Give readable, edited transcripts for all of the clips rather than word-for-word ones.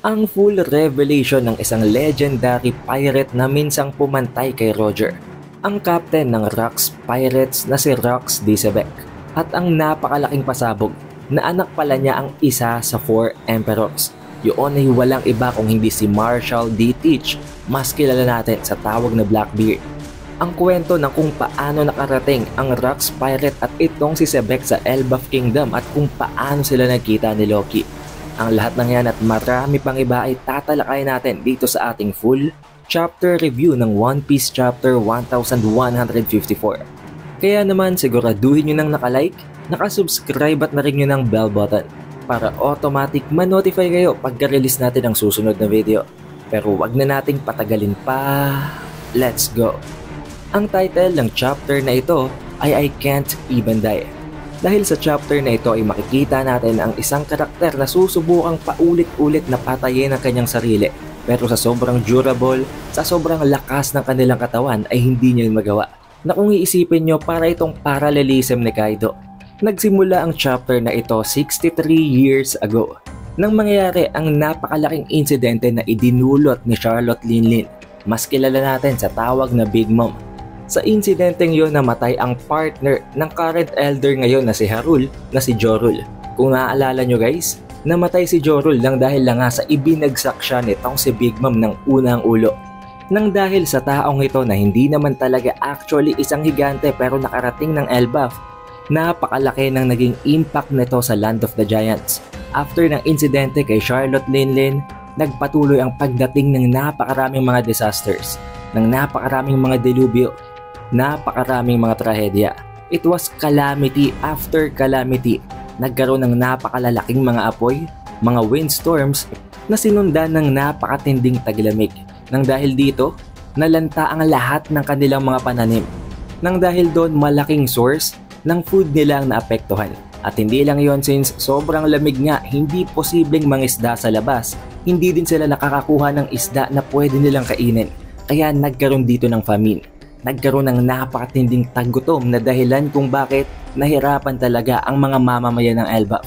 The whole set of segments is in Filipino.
Ang full revelation ng isang legendary pirate na minsang pumantay kay Roger, ang captain ng Rox Pirates na si Rox Dizebek, at ang napakalaking pasabog na anak pala niya ang isa sa 4 Emperors. Yun ay walang iba kung hindi si Marshall D. Teach, mas kilala natin sa tawag na Blackbeard. Ang kwento ng kung paano nakarating ang Rox Pirate at itong si Sebek sa Elbaf Kingdom at kung paano sila nagkita ni Loki. Ang lahat ng yan at marami pang iba ay tatalakay natin dito sa ating full chapter review ng One Piece Chapter 1154. Kaya naman siguraduhin nyo nang nakalike, nakasubscribe at na-ring nyo ng bell button para automatic ma-notify kayo pagka-release natin ang susunod na video. Pero wag na nating patagalin pa, let's go! Ang title ng chapter na ito ay I Can't Even Die. Dahil sa chapter na ito ay makikita natin ang isang karakter na susubukang paulit-ulit na patayin ang kanyang sarili. Pero sa sobrang durable, sa sobrang lakas ng kanilang katawan ay hindi niya magawa. Na kung iisipin nyo para itong parallelism ni Kaido. Nagsimula ang chapter na ito 63 years ago nang mangyari ang napakalaking insidente na idinulot ni Charlotte Linlin, mas kilala natin sa tawag na Big Mom. Sa insidenteng yon namatay ang partner ng current elder ngayon na si Harul na si Jorul. Kung naaalala nyo guys, namatay si Jorul lang dahil lang nga sa ibinagsak siya nitong si Big Mom ng unang ulo. Nang dahil sa taong ito na hindi naman talaga actually isang higante pero nakarating ng Elbaf, napakalaki ng naging impact nito sa Land of the Giants. After ng insidente kay Charlotte Linlin, nagpatuloy ang pagdating ng napakaraming mga disasters, ng napakaraming mga delubyo, napakaraming mga trahedya. It was calamity after calamity. Nagkaroon ng napakalalaking mga apoy, mga windstorms na sinundan ng napakatinding taglamig. Nang dahil dito, nalanta ang lahat ng kanilang mga pananim. Nang dahil doon malaking source ng food nila ang naapektuhan. At hindi lang yon since sobrang lamig nga, hindi posibleng mangisda sa labas. Hindi din sila nakakakuha ng isda na pwede nilang kainin. Kaya nagkaroon dito ng famine. Nagkaroon ng napakatinding taggutom na dahilan kung bakit nahirapan talaga ang mga mamamayan ng Elbaf.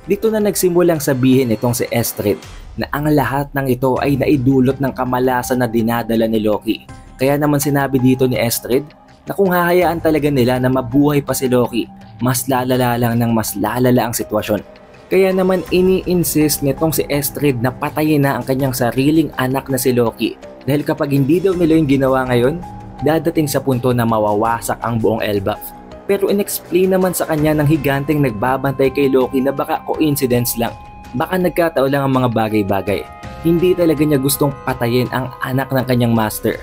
Dito na nagsimulang sabihin itong si Estrid na ang lahat ng ito ay naidulot ng kamalasan na dinadala ni Loki. Kaya naman sinabi dito ni Estrid na kung hahayaan talaga nila na mabuhay pa si Loki, mas lalala lang ng mas lalala ang sitwasyon. Kaya naman ini-insist nitong si Estrid na patayin na ang kanyang sariling anak na si Loki. Dahil kapag hindi daw nila yung ginawa ngayon, dadating sa punto na mawawasak ang buong Elbaf. Pero inexplain naman sa kanya ng higanteng nagbabantay kay Loki na baka coincidence lang. Baka nagkataon lang ang mga bagay-bagay. Hindi talaga niya gustong patayin ang anak ng kanyang master.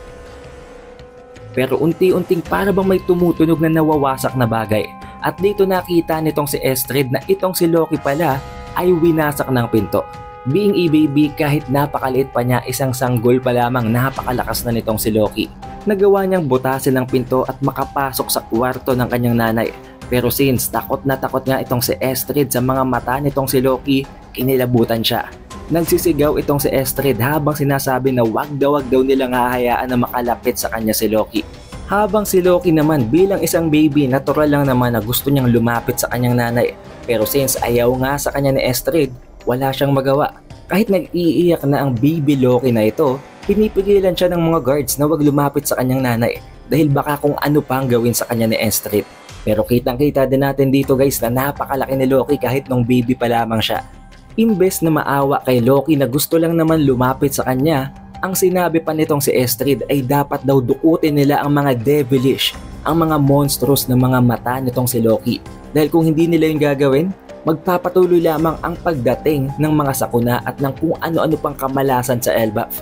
Pero unti-unting para bang may tumutunog na nawawasak na bagay. At dito nakita nitong si Estrid na itong si Loki pala ay winasak ng pinto. Being a baby, kahit napakaliit pa niya, isang sanggol pa lamang, napakalakas na nitong si Loki. Nagawa niyang butasin ang pinto at makapasok sa kwarto ng kanyang nanay. Pero since takot na takot nga itong si Estrid sa mga mata nitong si Loki, kinilabutan siya. Nagsisigaw itong si Estrid habang sinasabi na wag daw nilang hahayaan na makalapit sa kanya si Loki. Habang si Loki naman bilang isang baby, natural lang naman na gusto niyang lumapit sa kanyang nanay. Pero since ayaw nga sa kanya ni Estrid, wala siyang magawa. Kahit nag-iiyak na ang baby Loki na ito, pinipigilan siya ng mga guards na wag lumapit sa kanyang nanay dahil baka kung ano pang gawin sa kanya ni Estrid. Pero kitang-kita din natin dito guys na napakalaki ni Loki kahit nung baby pa lamang siya. Imbes na maawa kay Loki na gusto lang naman lumapit sa kanya, ang sinabi pa nitong si Estrid ay dapat daw dukutin nila ang mga devilish, ang mga monstrous na mga mata nitong si Loki. Dahil kung hindi nila yung gagawin, magpapatuloy lamang ang pagdating ng mga sakuna at ng kung ano-ano pang kamalasan sa Elbaf.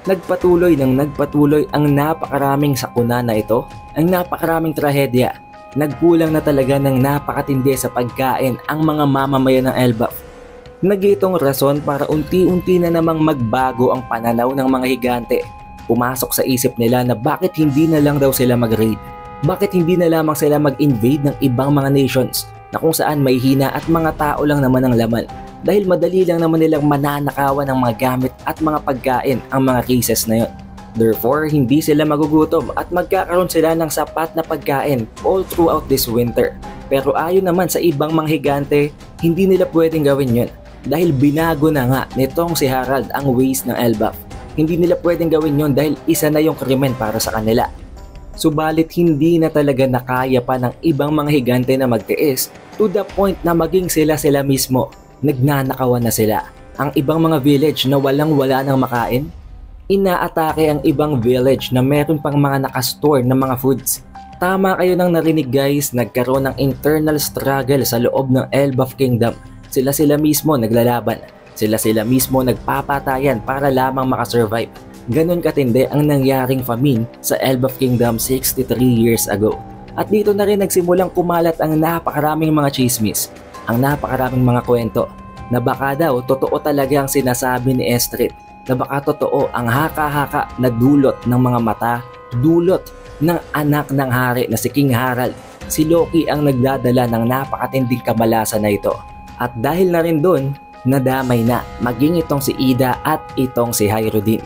Nagpatuloy ang napakaraming sakuna na ito, ang napakaraming trahedya. Nagkulang na talaga ng napakatindi sa pagkain ang mga mamamayan ng Elbaf. Nagitong rason para unti-unti na namang magbago ang pananaw ng mga higante. Pumasok sa isip nila na bakit hindi na lang daw sila mag-raid. Bakit hindi na lamang sila mag-invade ng ibang mga nations na kung saan may hina at mga tao lang naman ang laman. Dahil madali lang naman nilang mananakawan ng mga gamit at mga pagkain ang mga cases na yun. Therefore, hindi sila magugutom at magkakaroon sila ng sapat na pagkain all throughout this winter. Pero ayon naman sa ibang mga higante, hindi nila pwedeng gawin yun. dahil binago na nga nitong si Harald ang ways ng Elbaf. Hindi nila pwedeng gawin yon dahil isa na yung krimen para sa kanila. Subalit hindi na talaga nakaya pa ng ibang mga higante na magtiis to the point na maging sila mismo. Nagnanakawan na sila. Ang ibang mga village na walang-wala ng makain, inaatake ang ibang village na meron pang mga nakastore ng mga foods. Tama kayo nang narinig guys, nagkaroon ng internal struggle sa loob ng Elbaf Kingdom. Sila mismo naglalaban. Sila mismo nagpapatayan para lamang makasurvive. Ganon katindi ang nangyaring famine sa Elbaf Kingdom 63 years ago. At dito na rin nagsimulang kumalat ang napakaraming mga chismis, ang napakaraming mga kwento, na baka daw totoo talaga ang sinasabi ni Estrid, na baka totoo ang haka-haka na dulot ng mga mata, dulot ng anak ng hari na si King Harald. Si Loki ang nagdadala ng napakatinding kamalasan na ito. At dahil na rin doon, nadamay na maging itong si Ida at itong si Hyrule.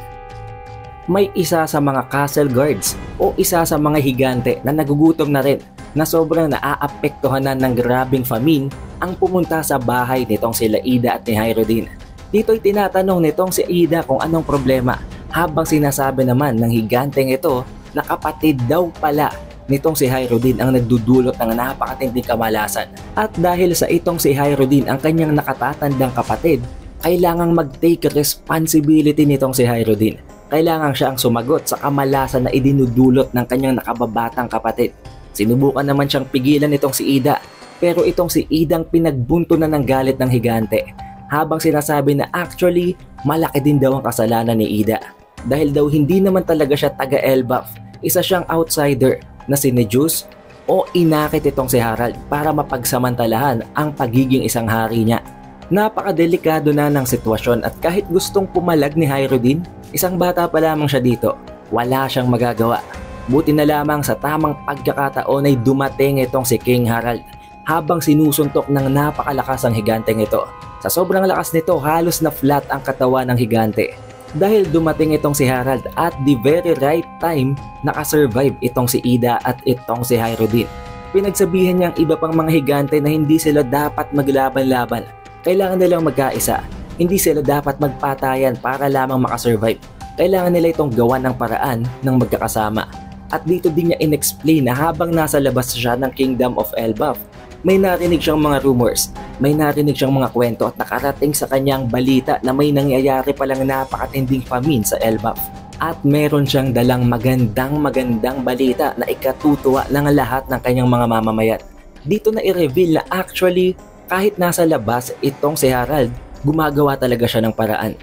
May isa sa mga castle guards o isa sa mga higante na nagugutom na rin, na sobrang naaapektuhan na ng grabing famine ang pumunta sa bahay nitong sila Ida at ni Hyrule. Dito'y tinatanong nitong si Ida kung anong problema, habang sinasabi naman ng higanteng ito na kapatid daw pala nitong si Hyrule ang nagdudulot ng napakatinding kamalasan. At dahil sa itong si Hyrule ang kanyang nakatatandang kapatid, kailangang mag-take responsibility nitong si Hyrule. Kailangan siya ang sumagot sa kamalasan na idinudulot ng kanyang nakababatang kapatid. Sinubukan naman siyang pigilan nitong si Ida, pero itong si Ida ang pinagbunto na ng galit ng higante, habang sinasabi na actually malaki din daw ang kasalanan ni Ida. Dahil daw hindi naman talaga siya taga-Elbaf, isa siyang outsider na sinedyus o inakit itong si Harald para mapagsamantalahan ang pagiging isang hari niya. Napakadelikado na ng sitwasyon at kahit gustong pumalag ni Hyrule, isang bata pa lamang siya dito, wala siyang magagawa. Buti na lamang sa tamang pagkakataon ay dumating itong si King Harald habang sinusuntok ng napakalakas ang higanteng ito. Sa sobrang lakas nito, halos na flat ang katawan ng higante. Dahil dumating itong si Harald at the very right time, nakasurvive itong si Ida at itong si Hyrule. Pinagsabihan niyang iba pang mga higante na hindi sila dapat maglaban-laban. Kailangan nilang magkaisa. Hindi sila dapat magpatayan para lamang makasurvive. Kailangan nila itong gawan ng paraan ng magkakasama. At dito din niya in-explain na habang nasa labas siya ng Kingdom of Elbaf, may narinig siyang mga rumors, may narinig siyang mga kwento at nakarating sa kanyang balita na may nangyayari palang napakatinding famine sa Elbaf. At meron siyang dalang magandang balita na ikatutuwa ng lahat ng kanyang mga mamamayan. Dito na i-reveal na actually kahit nasa labas itong si Harald, gumagawa talaga siya ng paraan.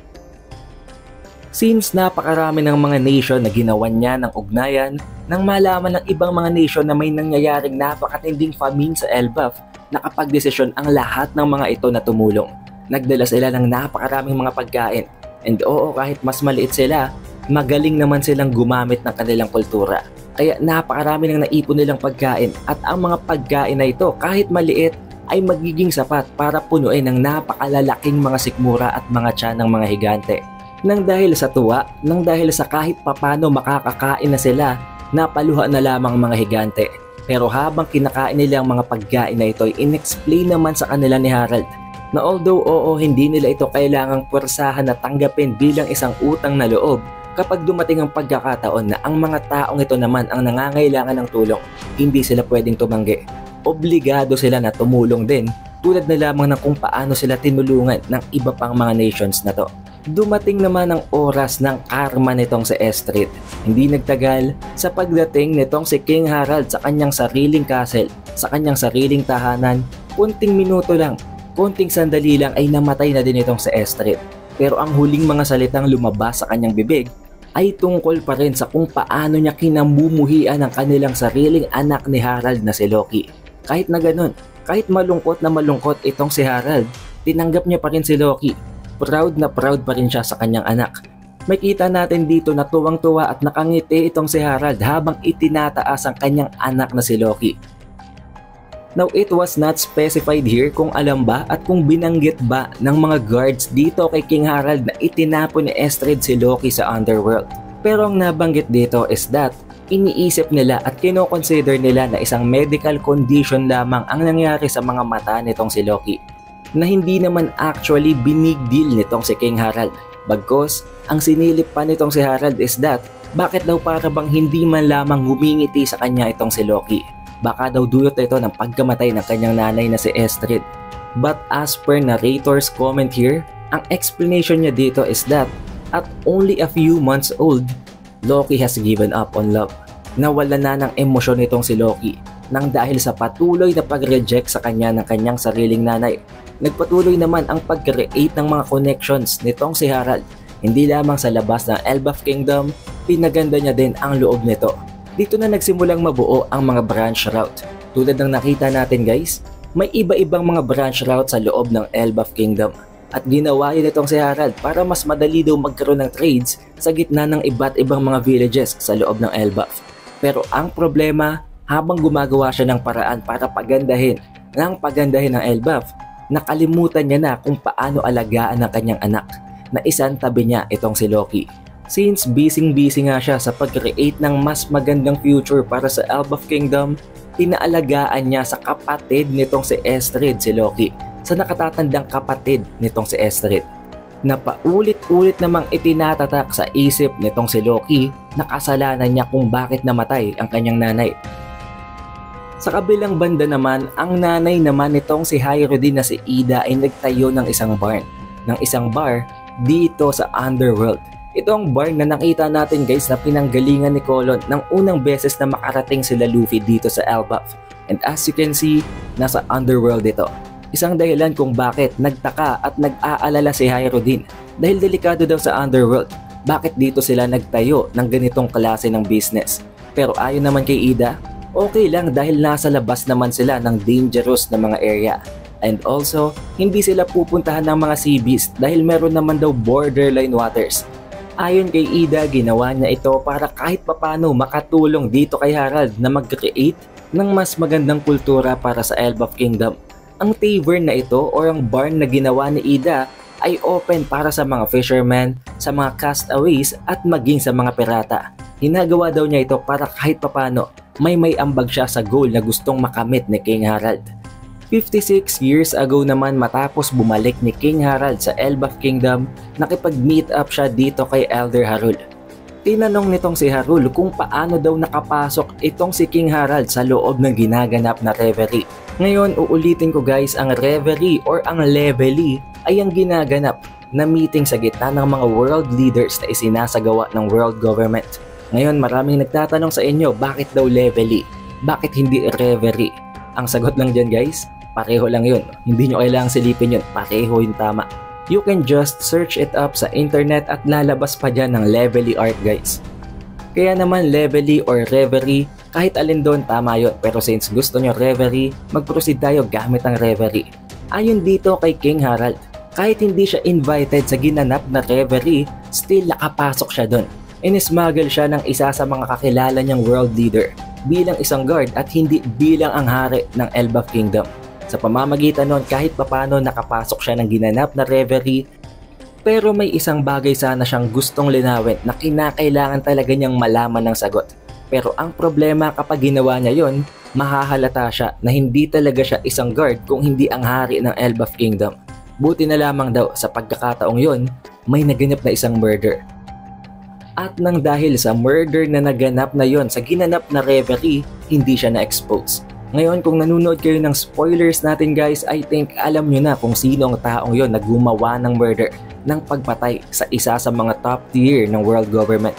Since napakarami ng mga nation na ginawan niya ng ugnayan, nang malaman ng ibang mga nation na may nangyayaring napakatinding famine sa Elbaf, nakapagdesisyon ang lahat ng mga ito na tumulong. Nagdala sila ng napakaraming mga pagkain. And oo, kahit mas maliit sila, magaling naman silang gumamit ng kanilang kultura. Kaya napakarami ng naipon nilang pagkain at ang mga pagkain na ito kahit maliit ay magiging sapat para punuin ng napakalalaking mga sikmura at mga tiyan ng mga higante. Nang dahil sa tuwa, nang dahil sa kahit papano makakakain na sila, napaluha na lamang mga higante. Pero habang kinakain nila ang mga pagkain na ito, in-explain naman sa kanila ni Harald na although oo, hindi nila ito kailangang pwersahan na tanggapin bilang isang utang na loob, kapag dumating ang pagkakataon na ang mga taong ito naman ang nangangailangan ng tulong, hindi sila pwedeng tumanggi. Obligado sila na tumulong din, tulad na lamang ng kung paano sila tinulungan ng iba pang mga nations na to. Dumating naman ang oras ng karma nitong si Estrid. Hindi nagtagal sa pagdating nitong si King Harald sa kanyang sariling castle, sa kanyang sariling tahanan, kunting minuto lang, kunting sandali lang ay namatay na din itong si Estrid. Pero ang huling mga salitang lumabas sa kanyang bibig ay tungkol pa rin sa kung paano niya kinamumuhian ang kanilang sariling anak ni Harald na si Loki. Kahit na ganun, kahit malungkot na malungkot itong si Harald, tinanggap niya pa rin si Loki. Proud na proud pa rin siya sa kanyang anak. Makita natin dito na tuwang-tuwa at nakangiti itong si Harald habang itinataas ang kanyang anak na si Loki. Now it was not specified here kung alam ba at kung binanggit ba ng mga guards dito kay King Harald na itinapon ni Estrid si Loki sa Underworld. Pero ang nabanggit dito is that iniisip nila at kinoconsider nila na isang medical condition lamang ang nangyari sa mga mata nitong si Loki. na hindi naman actually binig deal nitong si King Harald. Bagkus, ang sinilip pa nitong si Harald is that bakit daw para bang hindi man lamang humingiti sa kanya itong si Loki. Baka daw dulot ito ng pagkamatay ng kanyang nanay na si Estrid. But as per narrator's comment here, ang explanation niya dito is that at only a few months old, Loki has given up on love. Nawala na ng emosyon nitong si Loki nang dahil sa patuloy na pag-reject sa kanya ng kanyang sariling nanay. Nagpatuloy naman ang pag-create ng mga connections nitong si Harald. Hindi lamang sa labas ng Elbaf Kingdom, pinaganda niya din ang loob nito. Dito na nagsimulang mabuo ang mga branch route. Tulad ng nakita natin guys, may iba-ibang mga branch route sa loob ng Elbaf Kingdom. At ginawa yun itong si Harald para mas madali daw magkaroon ng trades sa gitna ng iba't ibang mga villages sa loob ng Elbaf. Pero ang problema, habang gumagawa siya ng paraan para pagandahin ng Elbaf, nakalimutan niya na kung paano alagaan ang kanyang anak na isang tabi niya itong si Loki. Since busy nga siya sa pag-create ng mas magandang future para sa Elbaf Kingdom, pinaalagaan niya sa kapatid nitong si Estrid si Loki, sa nakatatandang kapatid nitong si Estrid, na paulit-ulit namang itinatatak sa isip nitong si Loki na kasalanan niya kung bakit namatay ang kanyang nanay. Sa kabilang banda naman, ang nanay naman nitong si Hyrule na si Ida ay nagtayo ng isang bar dito sa Underworld. Ito ang bar na nakita natin guys na pinanggalingan ni Colon ng unang beses na makarating sila Luffy dito sa Elbaf. And as you can see, nasa Underworld ito. Isang dahilan kung bakit nagtaka at nag-aalala si Hyrule dahil delikado daw sa Underworld. Bakit dito sila nagtayo ng ganitong klase ng business? Pero ayon naman kay Ida, okay lang dahil nasa labas naman sila ng dangerous na mga area. And also, hindi sila pupuntahan ng mga sea beast dahil meron naman daw borderline waters. Ayon kay Ida, ginawa niya ito para kahit papano makatulong dito kay Harald na mag-create ng mas magandang kultura para sa Elbaf Kingdom. Ang tavern na ito or ang barn na ginawa ni Ida ay open para sa mga fishermen, sa mga castaways at maging sa mga pirata. Ginagawa daw niya ito para kahit papano may ambag siya sa goal na gustong makamit ni King Harald. 56 years ago naman matapos bumalik ni King Harald sa Elbaf Kingdom, nakipag-meet up siya dito kay Elder Hyrule. Tinanong nitong si Hyrule kung paano daw nakapasok itong si King Harald sa loob ng ginaganap na reverie. Ngayon uulitin ko guys, ang reverie or ang leveille ay ang ginaganap na meeting sa gitna ng mga world leaders na isinasagawa ng world government. Ngayon maraming nagtatanong sa inyo, bakit daw leveille? Bakit hindi reverie? Ang sagot lang dyan guys, pareho lang yun. Hindi nyo kailangang silipin yun, pareho yung tama. You can just search it up sa internet at lalabas pa dyan ng leveille art guys. Kaya naman leveille or reverie, kahit alin doon tama yun. Pero since gusto nyo reverie, mag-proceed tayo gamit ang reverie. Ayon dito kay King Harald, kahit hindi siya invited sa ginanap na reverie, still nakapasok siya doon. Inismuggle siya ng isa sa mga kakilala niyang world leader bilang isang guard at hindi bilang ang hari ng Elbaf Kingdom. Sa pamamagitan nun kahit papano nakapasok siya ng ginanap na reverie, pero may isang bagay sana siyang gustong linawin na kinakailangan talaga niyang malaman ng sagot. Pero ang problema kapag ginawa niya yon, mahahalata siya na hindi talaga siya isang guard kung hindi ang hari ng Elbaf Kingdom. Buti na lamang daw sa pagkakataong yon, may naganap na isang murder. At nang dahil sa murder na naganap na yon sa ginanap na reverie, hindi siya na-expose. Ngayon kung nanonood kayo ng spoilers natin guys, I think alam nyo na kung sino ang taong yon na gumawa ng murder ng pagpatay sa isa sa mga top tier ng world government.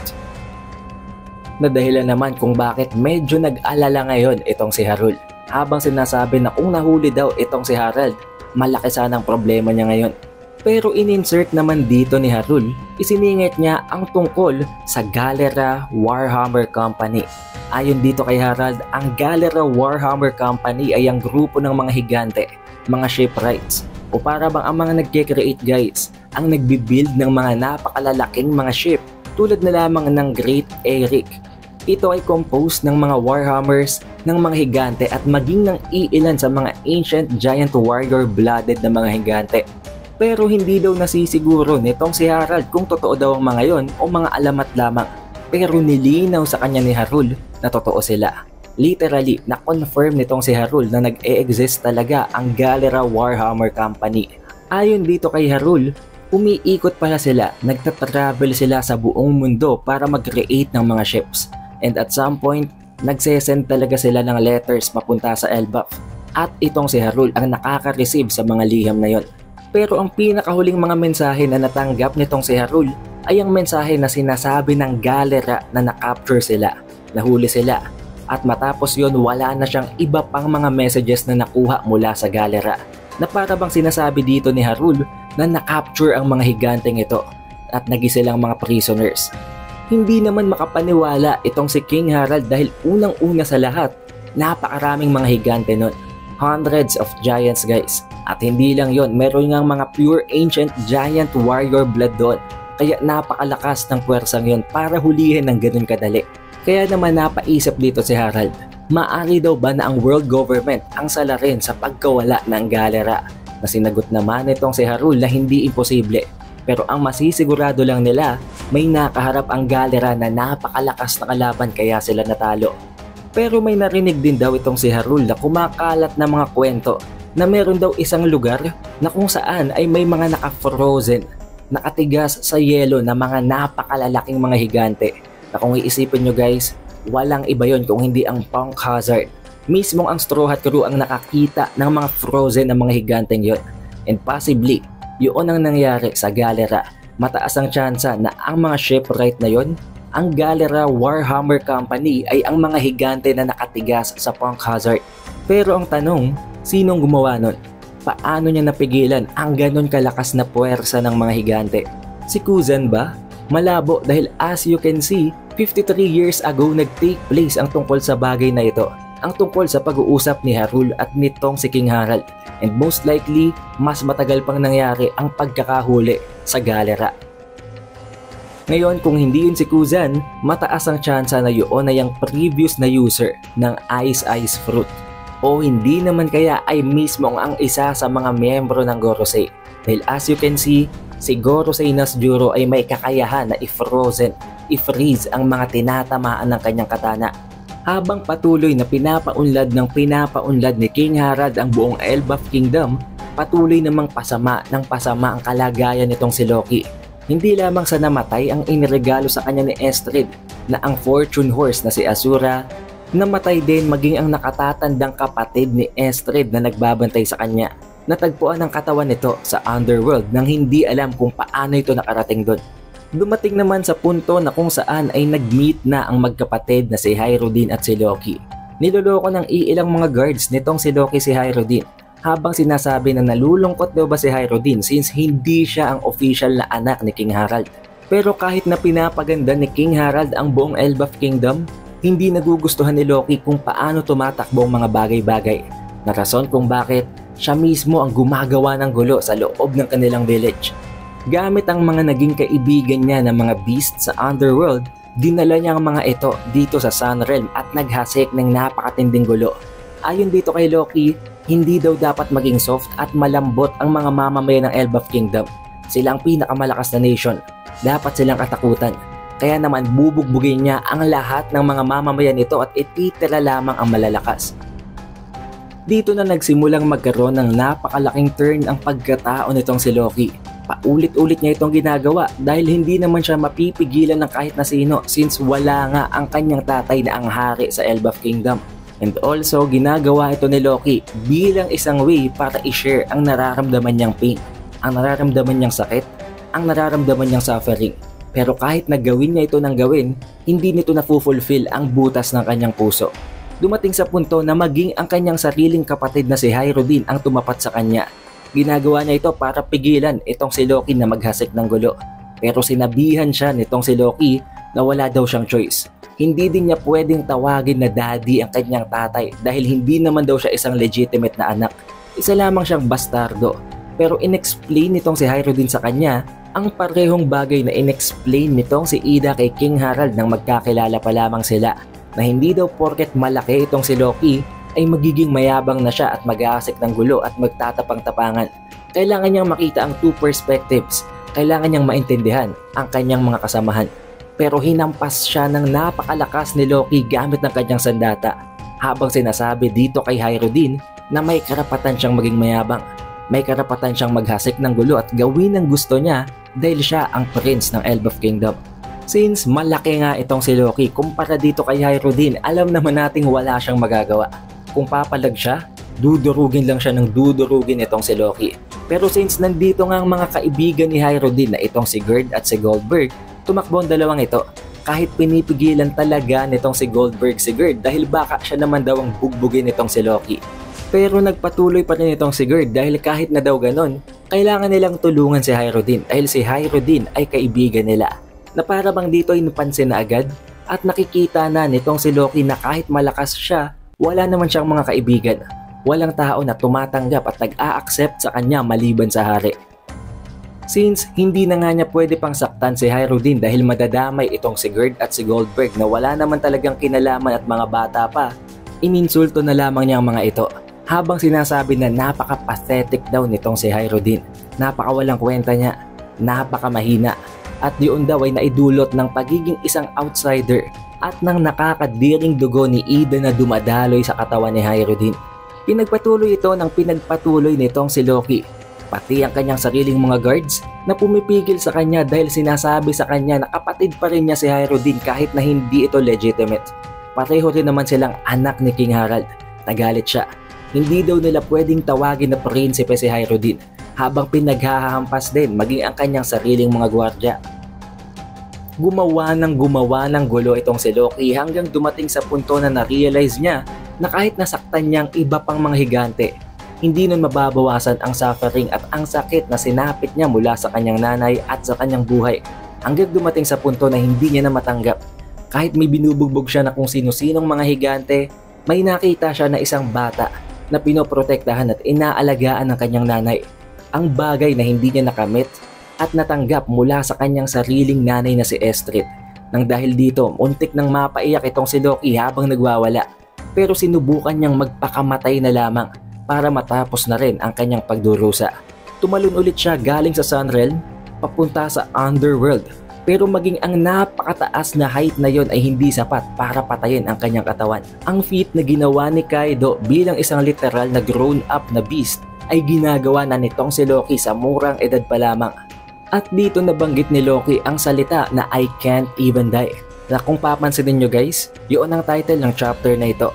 Na dahilan naman kung bakit medyo nag-alala ngayon itong si Hyrule. Habang sinasabi na kung nahuli daw itong si Harald, malaki sana ang problema niya ngayon. Pero in-insert naman dito ni Hyrule, isiningit niya ang tungkol sa Galera Warhammer Company. Ayon dito kay Harald, ang Galera Warhammer Company ay ang grupo ng mga higante, mga shipwrights, o para bang ang mga nagke-create guys, ang nagbibuild ng mga napakalalaking mga ship tulad na lamang ng Great Eric. Ito ay composed ng mga Warhammers, ng mga higante at maging ng iilan sa mga ancient giant warrior blooded na mga higante. Pero hindi daw nasisiguro nitong si Harald kung totoo daw ang mga yon o mga alamat lamang. Pero nilinaw sa kanya ni Hyrule na totoo sila. Literally, na-confirm nitong si Harul na nag-e-exist talaga ang Galera Warhammer Company. Ayon dito kay Harul, umiikot pala sila, nagtatravel sila sa buong mundo para mag-create ng mga ships. And at some point, nagsesend talaga sila ng letters papunta sa Elbaf. At itong si Harul ang nakaka-receive sa mga liham na yon. Pero ang pinakahuling mga mensahe na natanggap nitong si Harul ay ang mensahe na sinasabi ng Galera na na-capture sila, nahuli sila. At matapos yon, wala na siyang iba pang mga messages na nakuha mula sa Galera. Na para bang sinasabi dito ni Harul na na-capture ang mga higanteng ito at nagisilang mga prisoners. Hindi naman makapaniwala itong si King Harald dahil unang-una sa lahat, napakaraming mga higante nun. Hundreds of giants guys. At hindi lang yon, meron ngang mga pure ancient giant warrior blood doon. Kaya napakalakas ng puwersang yon para hulihin ng ganun kadali. Kaya naman napaisip dito si Harald, maari daw ba na ang world government ang salarin sa pagkawala ng Galera? Na sinagot naman itong si Harul na hindi imposible. Pero ang masisigurado lang nila, may nakaharap ang Galera na napakalakas na kalaban kaya sila natalo. Pero may narinig din daw itong si Harul na kumakalat na mga kwento na meron daw isang lugar na kung saan ay may mga naka-frozen, nakatigas sa yelo na mga napakalalaking mga higante. Na kung iisipin nyo guys, walang iba yon kung hindi ang Punk Hazard. Mismong ang Straw Hat Crew ang nakakita ng mga frozen na mga higanteng yon. And possibly, yun ang nangyari sa Galera. Mataas ang tsansa na ang mga shipwright na yon, ang Galera Warhammer Company ay ang mga higante na nakatigas sa Punk Hazard. Pero ang tanong, sinong gumawa nun? Paano niya napigilan ang ganon kalakas na puwersa ng mga higante? Si Kuzan ba? Malabo dahil as you can see, 53 years ago nag-take place ang tungkol sa bagay na ito. Ang tungkol sa pag-uusap ni Harul at nitong si King Harald. And most likely, mas matagal pang nangyari ang pagkakahuli sa Galera. Ngayon kung hindi yun si Kuzan, mataas ang tsansa na yun ay ang previous na user ng Ice Fruit. O hindi naman kaya ay mismo ang isa sa mga miyembro ng Gorosei. Dahil as you can see, si Gorosei Nasjuro ay may kakayahan na i-freeze ang mga tinatamaan ng kanyang katana. Habang patuloy na pinapaunlad ni King Harald ang buong Elbaf Kingdom, patuloy namang pasama ang kalagayan nitong si Loki. Hindi lamang sa namatay ang iniregalo sa kanya ni Estrid na ang Fortune Horse na si Asura, namatay din maging ang nakatatandang kapatid ni Estrid na nagbabantay sa kanya. Natagpuan ang katawan nito sa Underworld nang hindi alam kung paano ito nakarating doon. Dumating naman sa punto na kung saan ay nag-meet na ang magkapatid na si Hyrule at si Loki. Niloloko ng iilang mga guards nitong si Loki si Hyrule habang sinasabi na nalulungkot daw ba si Hyrule since hindi siya ang official na anak ni King Harald. Pero kahit na pinapaganda ni King Harald ang buong Elbaf Kingdom, hindi nagugustuhan ni Loki kung paano tumatakbo ang mga bagay-bagay. Na rason kung bakit siya mismo ang gumagawa ng gulo sa loob ng kanilang village. Gamit ang mga naging kaibigan niya ng mga beast sa Underworld, dinala niya ang mga ito dito sa Sunrealm at naghasik ng napakatinding gulo. Ayon dito kay Loki, hindi daw dapat maging soft at malambot ang mga mamamayan ng Elbaf Kingdom. Sila ang pinakamalakas na nation. Dapat silang katakutan. Kaya naman bubugbugin niya ang lahat ng mga mamamayan nito at ititira lamang ang malalakas. Dito na nagsimulang magkaroon ng napakalaking turn ang pagkatao nitong si Loki. Paulit-ulit niya itong ginagawa dahil hindi naman siya mapipigilan ng kahit na sino since wala nga ang kanyang tatay na ang hari sa Elbaf Kingdom. And also, ginagawa ito ni Loki bilang isang way para i-share ang nararamdaman niyang pain, ang nararamdaman niyang sakit, ang nararamdaman niyang suffering. Pero kahit nagawin niya ito ng gawin, hindi nito na-fulfill ang butas ng kanyang puso. Dumating sa punto na maging ang kanyang sariling kapatid na si Hyrule ang tumapat sa kanya. Ginagawa niya ito para pigilan itong si Loki na maghasik ng gulo. Pero sinabihan siya nitong si Loki na wala daw siyang choice. Hindi din niya pwedeng tawagin na daddy ang kanyang tatay dahil hindi naman daw siya isang legitimate na anak. Isa lamang siyang bastardo. Pero inexplain nitong si Hyrule sa kanya ang parehong bagay na inexplain nitong si Ida kay King Harald nang magkakilala pa lamang sila. Na hindi daw porket malaki itong si Loki ay magiging mayabang na siya at mag-aasik ng gulo at magtatapang-tapangan. Kailangan niyang makita ang two perspectives. Kailangan niyang maintindihan ang kanyang mga kasamahan. Pero hinampas siya ng napakalakas ni Loki gamit ng kanyang sandata. habang sinasabi dito kay Hyrodin na may karapatan siyang maging mayabang. May karapatan siyang maghasik ng gulo at gawin ang gusto niya dahil siya ang prince ng Elbaf Kingdom. Since malaki nga itong si Loki kumpara dito kay Hyrodin, alam naman nating wala siyang magagawa. Kung papalag siya, dudurugin lang siya ng dudurugin itong si Loki. Pero since nandito nga ang mga kaibigan ni Hyrodin na itong si Gerd at si Goldberg, tumakbo ang dalawang ito. Kahit pinipigilan talaga nitong si Goldberg si Gerd dahil baka siya naman daw ang bugbugin nitong si Loki. Pero nagpatuloy pa rin itong si Gerd dahil kahit na daw ganon, kailangan nilang tulungan si Hyrodin dahil si Hyrodin ay kaibigan nila. Na para bang dito ay napansin na agad at nakikita na nitong si Loki na kahit malakas siya, wala naman siyang mga kaibigan. Walang tao na tumatanggap at nag-a-accept sa kanya maliban sa hari. Since hindi na nga niya pwede pang saktan si Hyrodin dahil madadamay itong si Gerd at si Goldberg na wala naman talagang kinalaman at mga bata pa, ininsulto na lamang niya ang mga ito. Habang sinasabi na napaka-pathetic daw nitong si Hyrodin, napakawalang kwenta niya, napakamahina, at diyon daw ay naidulot ng pagiging isang outsider at ng nakakadiring dugo ni Ida na dumadaloy sa katawan ni Hyrodin. Pinagpatuloy ito ng pinagpatuloy nitong si Loki, pati ang kanyang sariling mga guards na pumipigil sa kanya dahil sinasabi sa kanya na kapatid pa rin niya si Hyrodin kahit na hindi ito legitimate. Pareho rin naman silang anak ni King Harald. Nagalit siya. Hindi daw nila pwedeng tawagin na prinsipe si Hyrodin habang pinaghahampas din maging ang kanyang sariling mga gwardya. Gumawa ng gulo itong si Loki hanggang dumating sa punto na na-realize niya na kahit nasaktan niya ang iba pang mga higante, hindi nun mababawasan ang suffering at ang sakit na sinapit niya mula sa kanyang nanay at sa kanyang buhay hanggang dumating sa punto na hindi niya na matanggap. Kahit may binubugbog siya na kung sino-sinong mga higante, may nakita siya na isang bata na pinoprotektahan at inaalagaan ng kanyang nanay. Ang bagay na hindi niya nakamit at natanggap mula sa kanyang sariling nanay na si Estrid. Nang dahil dito, muntik nang mapaiyak itong si Loki habang nagwawala. Pero sinubukan niyang magpakamatay na lamang para matapos na rin ang kanyang pagdurusa. Tumalon ulit siya galing sa Sunrealm papunta sa Underworld. Pero maging ang napakataas na height na yon ay hindi sapat para patayin ang kanyang katawan. Ang feat na ginawa ni Kaido bilang isang literal na grown up na beast ay ginagawa na nitong si Loki sa murang edad pa lamang. At dito nabanggit ni Loki ang salita na I can't even die. Na kung papansinin nyo guys, yun ang title ng chapter na ito.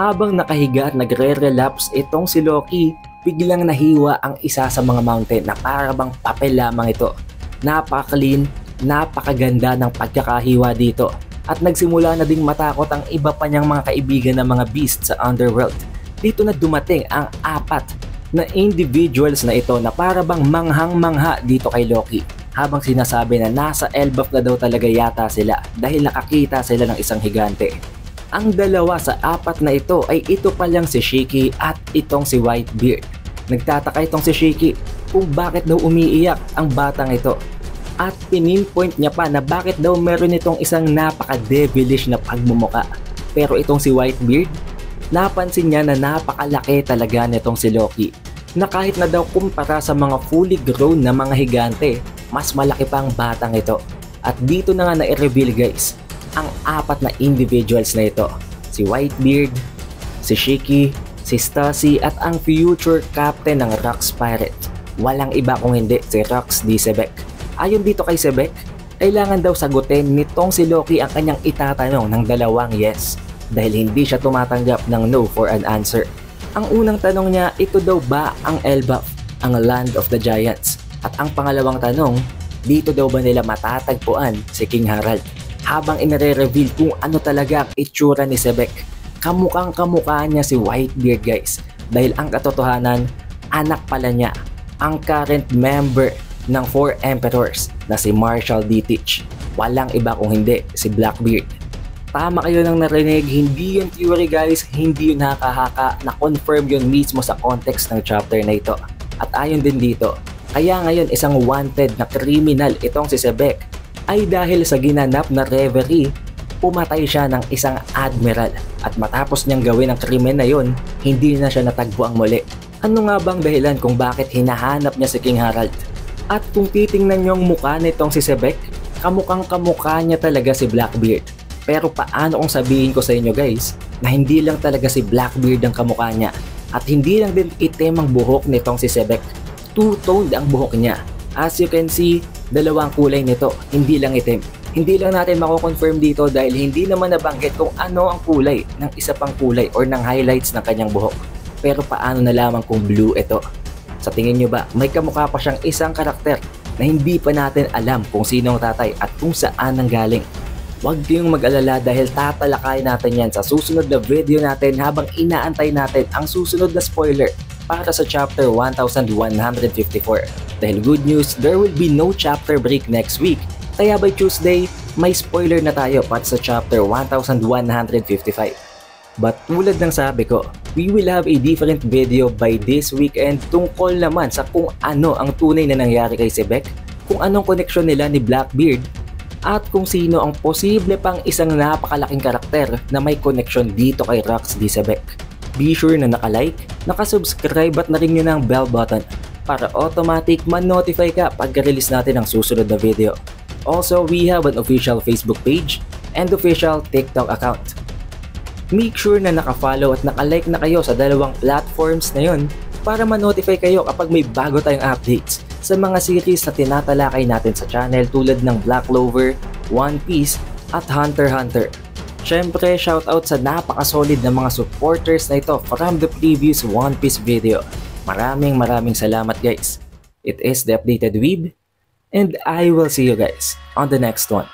Habang nakahiga at nagre-relapse itong si Loki, biglang nahiwa ang isa sa mga mountain na parabang papel lamang ito. Napaka-clean, napakaganda ng pagkakahiwa dito. At nagsimula na ding matakot ang iba pa niyang mga kaibigan na mga beast sa Underworld. Dito na dumating ang apat na individuals na ito na parabang manghang-mangha dito kay Loki. Habang sinasabi na nasa Elbaf na daw talaga yata sila dahil nakakita sila ng isang higante. Ang dalawa sa apat na ito ay ito palang si Shiki at itong si Whitebeard. Nagtataka itong si Shiki kung bakit daw umiiyak ang batang ito. At pinpoint niya pa na bakit daw meron itong isang napaka-devilish na pagmumuka. Pero itong si Whitebeard, napansin niya na napakalaki talaga nitong si Loki. Na kahit na daw kumpara sa mga fully grown na mga higante, mas malaki pa ang batang ito. At dito na nga na-reveal guys, ang apat na individuals na ito. Si Whitebeard, si Shiki, si Stacy at ang future captain ng Rox Pirate. Walang iba kung hindi si Rox D. Sebek. Ayon dito kay Sebek, kailangan daw sagutin nitong si Loki ang kanyang itatanong ng dalawang yes dahil hindi siya tumatanggap ng no for an answer. Ang unang tanong niya, ito daw ba ang Elbaf, ang Land of the Giants? At ang pangalawang tanong, dito daw ba nila matatagpuan si King Harald? Habang inire-reveal kung ano talaga ang itsura ni Sebek, kamukhang-kamukha niya si Whitebeard guys dahil ang katotohanan, anak pala niya ang current member ng 4 Emperors na si Marshall D. Teach. Walang iba kung hindi si Blackbeard. Tama kayo nang narinig, hindi yung theory guys, hindi yung haka-haka, na-confirm yun mismo sa context ng chapter na ito. At ayon din dito, kaya ngayon isang wanted na criminal itong si Sebek ay dahil sa ginanap na reverie, pumatay siya ng isang admiral at matapos niyang gawin ang krimen na yon, hindi na siya natagpuang muli. Ano nga bang dahilan kung bakit hinahanap niya si King Harald? At kung titingnan niyo ang mukha nitong si Sebek, kamukhang kamukha niya talaga si Blackbeard. Pero paano kung sabihin ko sa inyo guys na hindi lang talaga si Blackbeard ang kamukha niya at hindi lang din itim ang buhok nitong si Sebek. Two-toned ang buhok niya. As you can see, dalawang kulay nito, hindi lang itim. Hindi lang natin mako-confirm dito dahil hindi naman nabanggit kung ano ang kulay ng isa pang kulay or ng highlights ng kanyang buhok. Pero paano nalaman kung blue ito? Sa tingin nyo ba, may kamukha pa siyang isang karakter na hindi pa natin alam kung sino ang tatay at kung saan ang galing? Huwag kayong mag-alala dahil tatalakayin natin yan sa susunod na video natin habang inaantay natin ang susunod na spoiler para sa chapter 1154. Dahil good news, there will be no chapter break next week. Kaya by Tuesday, may spoiler na tayo para sa chapter 1155. But tulad ng sabi ko, we will have a different video by this weekend tungkol naman sa kung ano ang tunay na nangyari kay Sebek, kung anong koneksyon nila ni Blackbeard, at kung sino ang posible pang isang napakalaking karakter na may koneksyon dito kay Rox D. Sebek. Be sure na naka-like, naka-subscribe at na-ring nyo ng bell button para automatic man-notify ka pagka-release natin ang susunod na video. Also, we have an official Facebook page and official TikTok account. Make sure na naka-follow at naka-like na kayo sa dalawang platforms na yun para ma-notify kayo kapag may bago tayong updates sa mga series na tinatalakay natin sa channel tulad ng Black Clover, One Piece at Hunter x Hunter. Syempre, shoutout sa napaka-solid na mga supporters na ito from the previous One Piece video. Maraming salamat guys. It is The Updated Weeb, and I will see you guys on the next one.